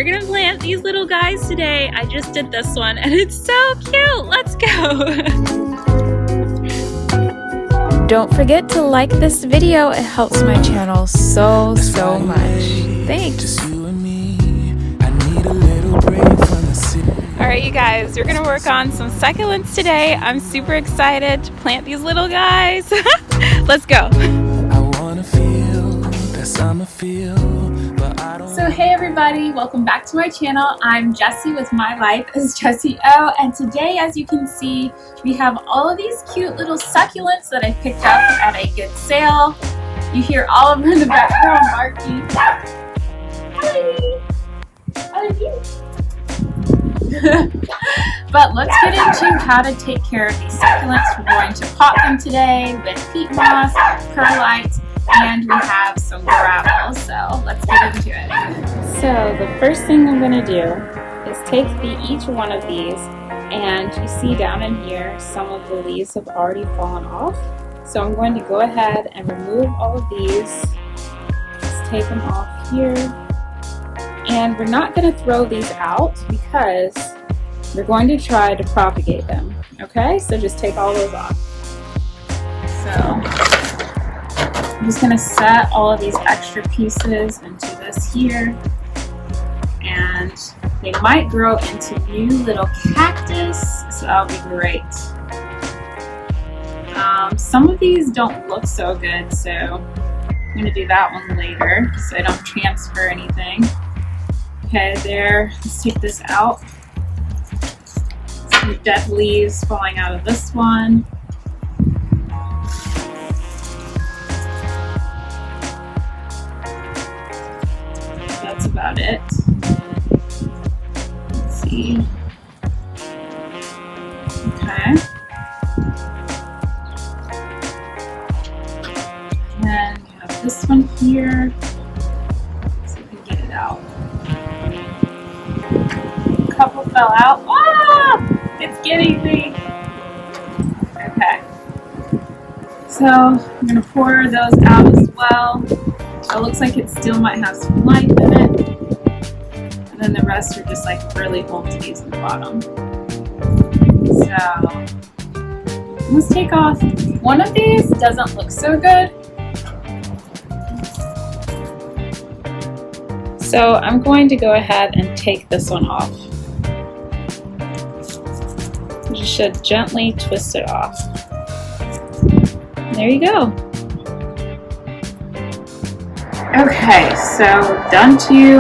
we're gonna plant these little guys today. I just did this one and it's so cute. Let's go. Don't forget to like this video. It helps my channel so much. Thanks. Alright you guys, we're gonna work on some succulents today. I'm super excited to plant these little guys. Let's go. So hey everybody, welcome back to my channel. I'm Jessie with my life as Jessie O, and today, as you can see, we have all of these cute little succulents that I picked up at a good sale. You hear all of them in the background barking. But let's get into how to take care of these succulents. We're going to pot them today with peat moss, perlite, and we have some gravel, so let's get into it. So the first thing I'm going to do is take each one of these, and you see down in here some of the leaves have already fallen off. So I'm going to go ahead and remove all of these. Just take them off here. And we're not going to throw these out because we're going to try to propagate them. Okay, so just take all those off. So I'm just going to set all of these extra pieces into this here, and they might grow into new little cactus, so that'll be great. Some of these don't look so good, so I'm going to do that one later so I don't transfer anything. Okay, there, let's take this out. Some dead leaves falling out of this one. That's about it. Let's see. Okay. And then you have this one here. See if we can get it out. A couple fell out. Ah! It's getting me. Okay. So I'm going to pour those out as well. So it looks like it still might have some life in it. And then the rest are just like really holties in the bottom. So let's take off. One of these doesn't look so good. So I'm going to go ahead and take this one off. You should gently twist it off. There you go. Okay, so done 2,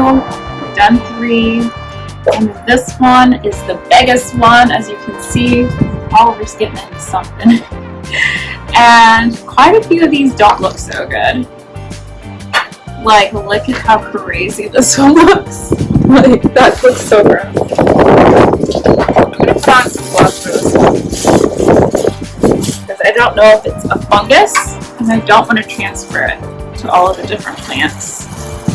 done 3, and this one is the biggest one. As you can see, Oliver's getting into something. And quite a few of these don't look so good. Like, look at how crazy this one looks. Like, that looks so gross. I'm going to put on some gloves for this one, because I don't know if it's a fungus, and I don't want to transfer it to all of the different plants.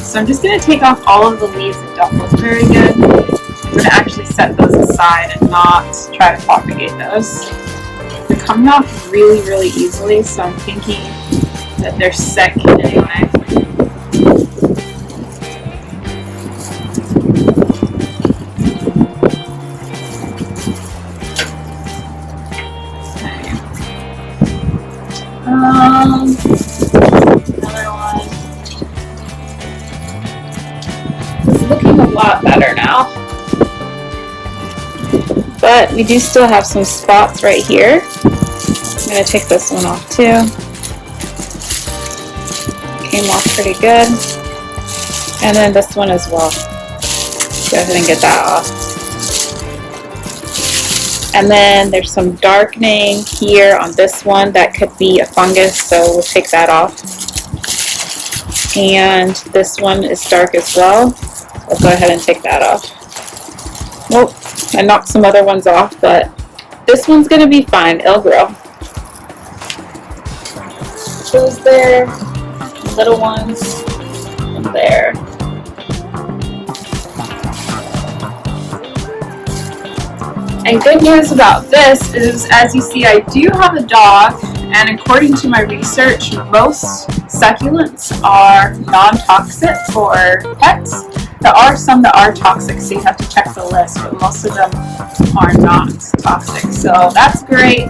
So I'm just going to take off all of the leaves that don't look very good. I'm going to actually set those aside and not try to propagate those. They're coming off really easily, so I'm thinking that they're sick anyway. Another one. It's looking a lot better now. But we do still have some spots right here. I'm going to take this one off too. Came off pretty good. And then this one as well. Go ahead and get that off. And then there's some darkening here on this one that could be a fungus, so we'll take that off. And this one is dark as well. We'll go ahead and take that off. Nope, I knocked some other ones off, but this one's going to be fine. It'll grow. Those there, little ones, and there. And good news about this is, as you see, I do have a dog, and according to my research, most succulents are non-toxic for pets. There are some that are toxic, so you have to check the list, but most of them are not toxic. So that's great.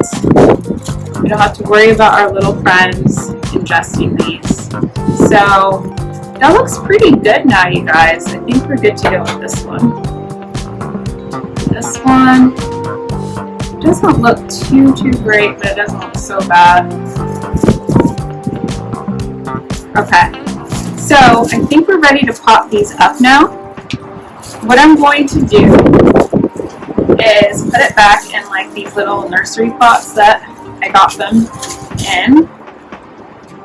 We don't have to worry about our little friends ingesting these. So that looks pretty good now, you guys. I think we're good to go with this one. This one doesn't look too great, but it doesn't look so bad. Okay, so I think we're ready to pop these up now. What I'm going to do is put it back in like these little nursery pots that I got them in.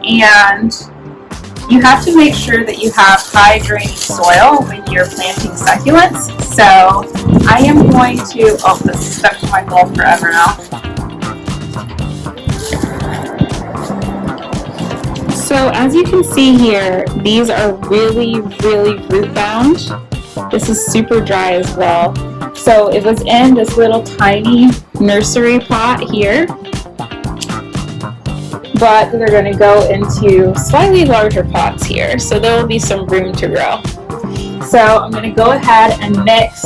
And you have to make sure that you have high draining soil when you're planting succulents. So I am going to, oh, this is stuck to my glove forever now. So as you can see here, these are really root bound. This is super dry as well. So it was in this little tiny nursery pot here, but they're going to go into slightly larger pots here, so there will be some room to grow. So I'm going to go ahead and mix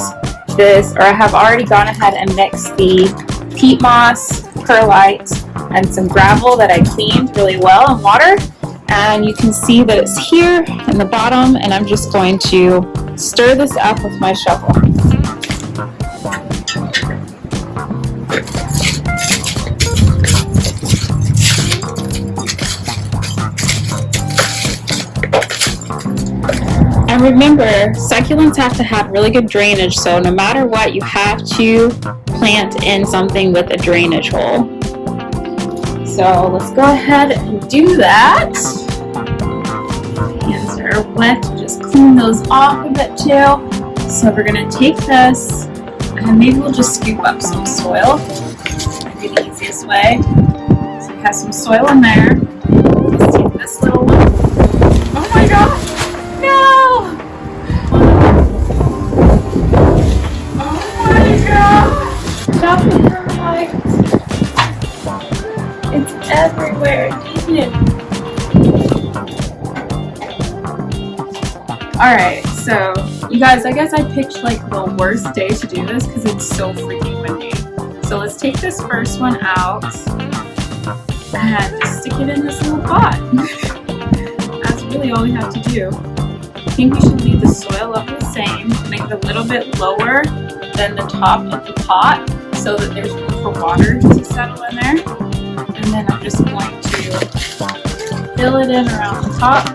this, or I have already gone ahead and mixed the peat moss, perlite, and some gravel that I cleaned really well in water. And you can see that it's here in the bottom, and I'm just going to stir this up with my shovel. And remember, succulents have to have really good drainage, so no matter what, you have to plant in something with a drainage hole. So let's go ahead and do that. Hands are wet, just clean those off a bit too. So we're going to take this, and maybe we'll just scoop up some soil. That'd be the easiest way. So we have some soil in there. Let's take this little one. Oh my gosh! No! Oh my gosh! Stop the perlite! It's everywhere. Eat it. Alright, so you guys, I guess I picked like the worst day to do this because it's so freaking windy. So let's take this first one out and just stick it in this little pot. That's really all we have to do. I think we should leave the soil up the same, make it a little bit lower than the top of the pot so that there's room for water to settle in there. And then I'm just going to fill it in around the top.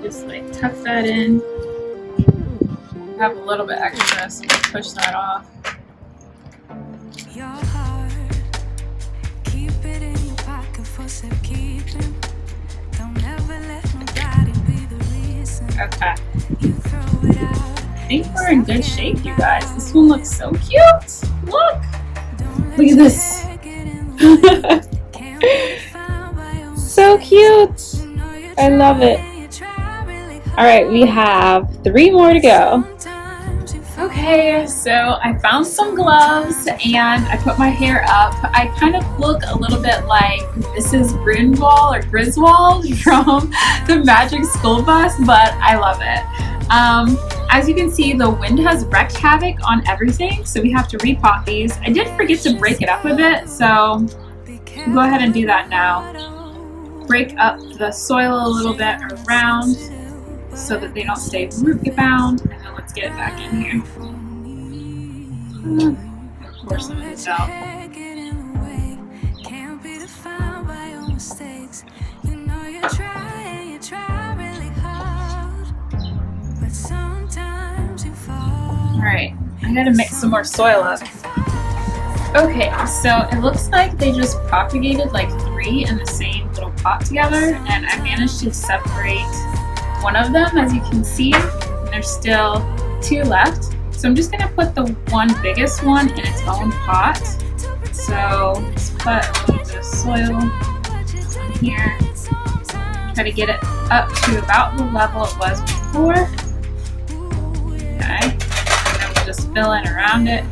Just like tuck that in. I have a little bit extra, so we'll push that off. Your heart, keep it in your pocket for safekeeping. Don't ever let nobody be the reason. Okay. You throw it out. I think we're in good shape, you guys. This one looks so cute. Look! Look at this. So cute. I love it. Alright, we have 3 more to go. Okay, so I found some gloves and I put my hair up. I kind of look a little bit like Mrs. Grindelwald or Griswold from the Magic School Bus, but I love it. As you can see, the wind has wreaked havoc on everything, so we have to repot these. I did forget to break it up a bit, so we'll go ahead and do that now. Break up the soil a little bit around so that they don't stay root bound, and then let's get it back in here. Pour some of this out. Alright, I gotta mix some more soil up. Okay, so it looks like they just propagated like 3 in the same little pot together, and I managed to separate one of them, as you can see, and there's still 2 left. So I'm just gonna put the one biggest one in its own pot So let's put a little bit of soil in here. Try to get it up to about the level it was before. Okay, and then we'll just fill in around it.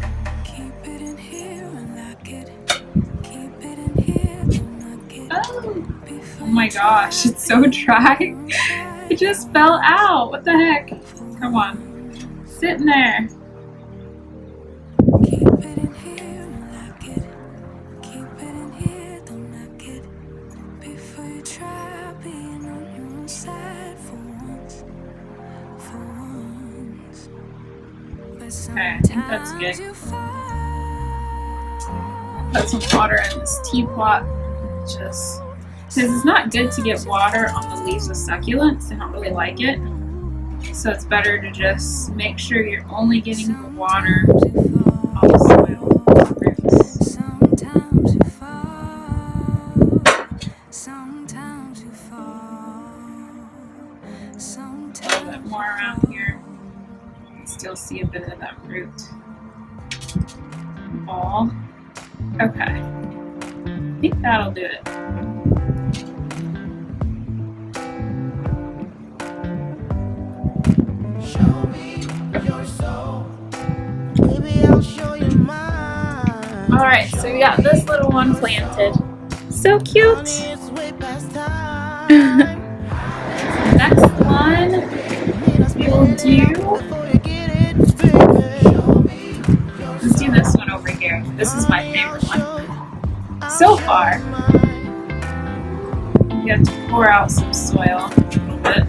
Oh my gosh, it's so dry. It just fell out. What the heck? Come on, sit in there. Okay, I think that's good. Put some water in this teapot, just because it's not good to get water on the leaves of succulents. I don't really like it. So it's better to just make sure you're only getting the water on the soil. A little bit more around here. You can still see a bit of that root ball. Okay. I think that'll do it. Alright, so we got this little one planted. So cute! Next one we'll do. Let's do this one over here. This is my favorite one. So far, you have to pour out some soil a little bit.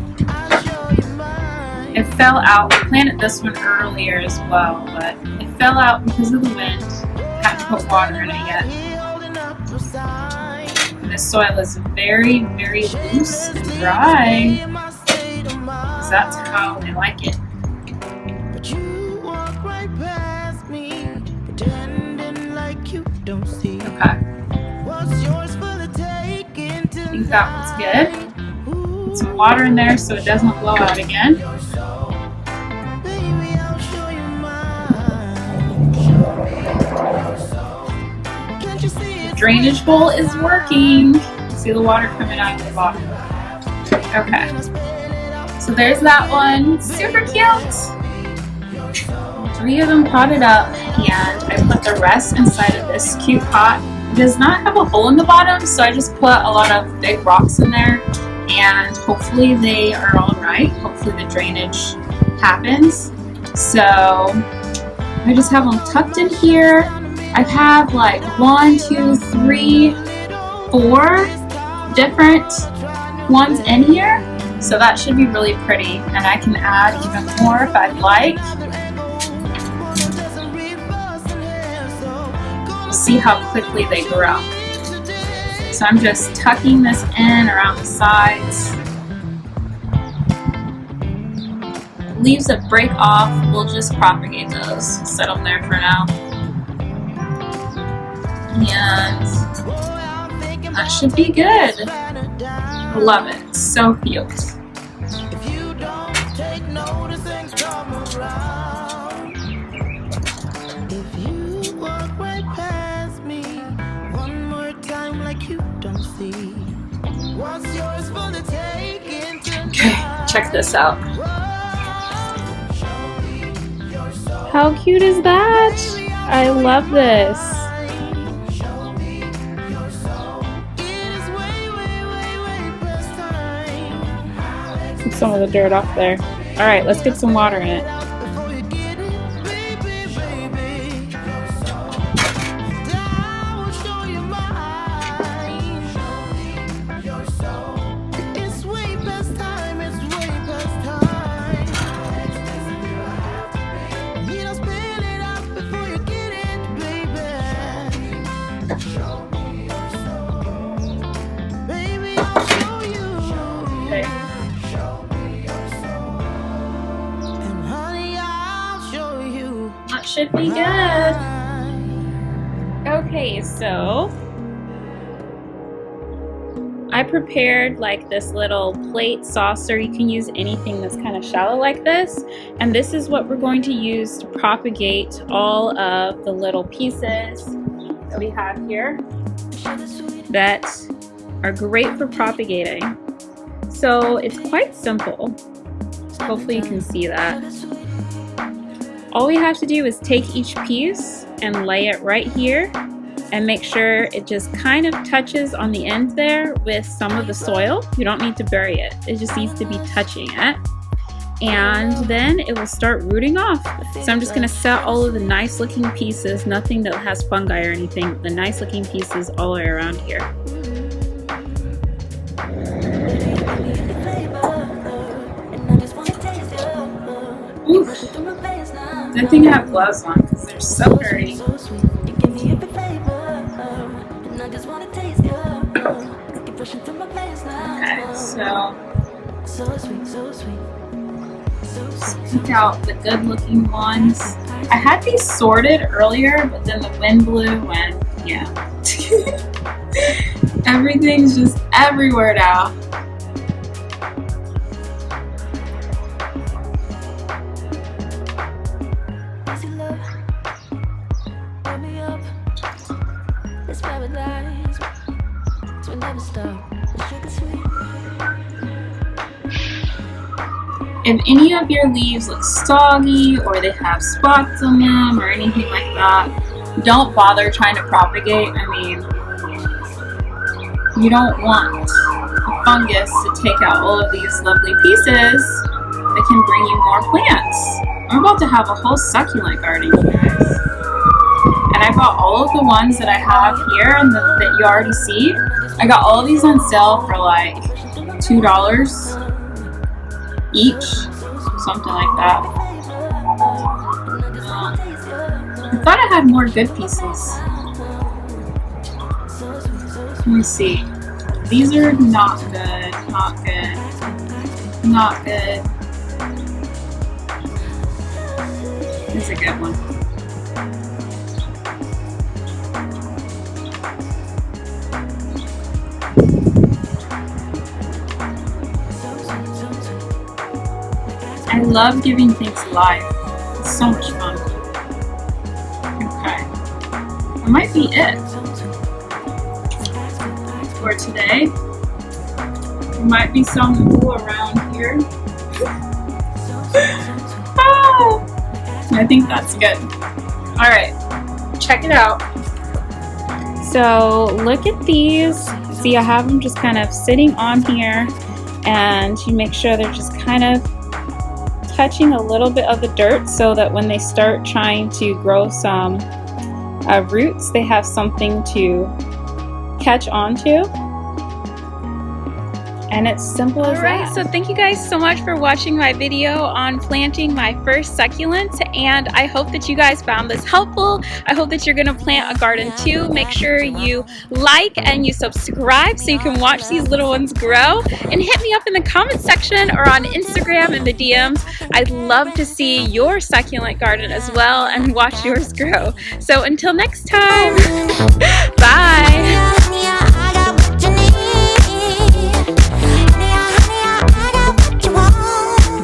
It fell out. We planted this one earlier as well, but it fell out because of the wind. Hadn't put water in it yet. And the soil is very, very loose and dry, because that's how I like it. Okay. I think that one's good. Put some water in there so it doesn't blow out again. The drainage bowl is working. See the water coming out of the bottom. Okay. So there's that one. Super cute. 3 of them potted up, and I put the rest inside of this cute pot. It does not have a hole in the bottom, so I just put a lot of big rocks in there, and hopefully they are all right. Hopefully the drainage happens. So I just have them tucked in here. I have like 1, 2, 3, 4 different ones in here, so that should be really pretty, and I can add even more if I'd like. We'll see how quickly they grow. So I'm just tucking this in around the sides. Leaves that break off, we'll just propagate those. Set them there for now. And that should be good. Love it. So cute. Okay, check this out. How cute is that? I love this. Get some of the dirt off there. Alright, let's get some water in it. Should be good. Okay, so I prepared like this little plate saucer. You can use anything that's kind of shallow like this, and this is what we're going to use to propagate all of the little pieces that we have here that are great for propagating. So it's quite simple. Hopefully you can see that. All we have to do is take each piece and lay it right here and make sure it just kind of touches on the end there with some of the soil. You don't need to bury it. It just needs to be touching it. And then it will start rooting off. So I'm just gonna set all of the nice looking pieces, nothing that has fungi or anything, the nice looking pieces all the way around here. Oof. Good thing I have gloves on because they're so dirty. Okay, so pick out the good looking ones. I had these sorted earlier, but then the wind blew and yeah. Everything's just everywhere now. If any of your leaves look soggy or they have spots on them or anything like that, don't bother trying to propagate. I mean, you don't want the fungus to take out all of these lovely pieces that can bring you more plants. I'm about to have a whole succulent garden, you guys. And I got all of the ones that I have here and that you already see. I got all of these on sale for like $2 each, something like that. I thought I had more good pieces. Let me see. These are not good, not good, not good. Here's a good one. I love giving things life. It's so much fun. Okay. That might be it for today. There might be some cool around here. I think that's good. Alright, check it out. So look at these. See, I have them just kind of sitting on here, and you make sure they're just kind of touching a little bit of the dirt so that when they start trying to grow some roots, they have something to catch onto. And it's simple as that. So thank you guys so much for watching my video on planting my first succulent, and I hope that you guys found this helpful. I hope that you're gonna plant a garden too. Make sure you like and you subscribe so you can watch these little ones grow, and hit me up in the comment section or on Instagram in the DMs. I'd love to see your succulent garden as well and watch yours grow. So until next time, bye.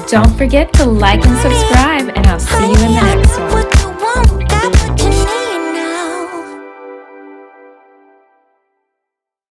Don't forget to like and subscribe, and I'll see you in the next one.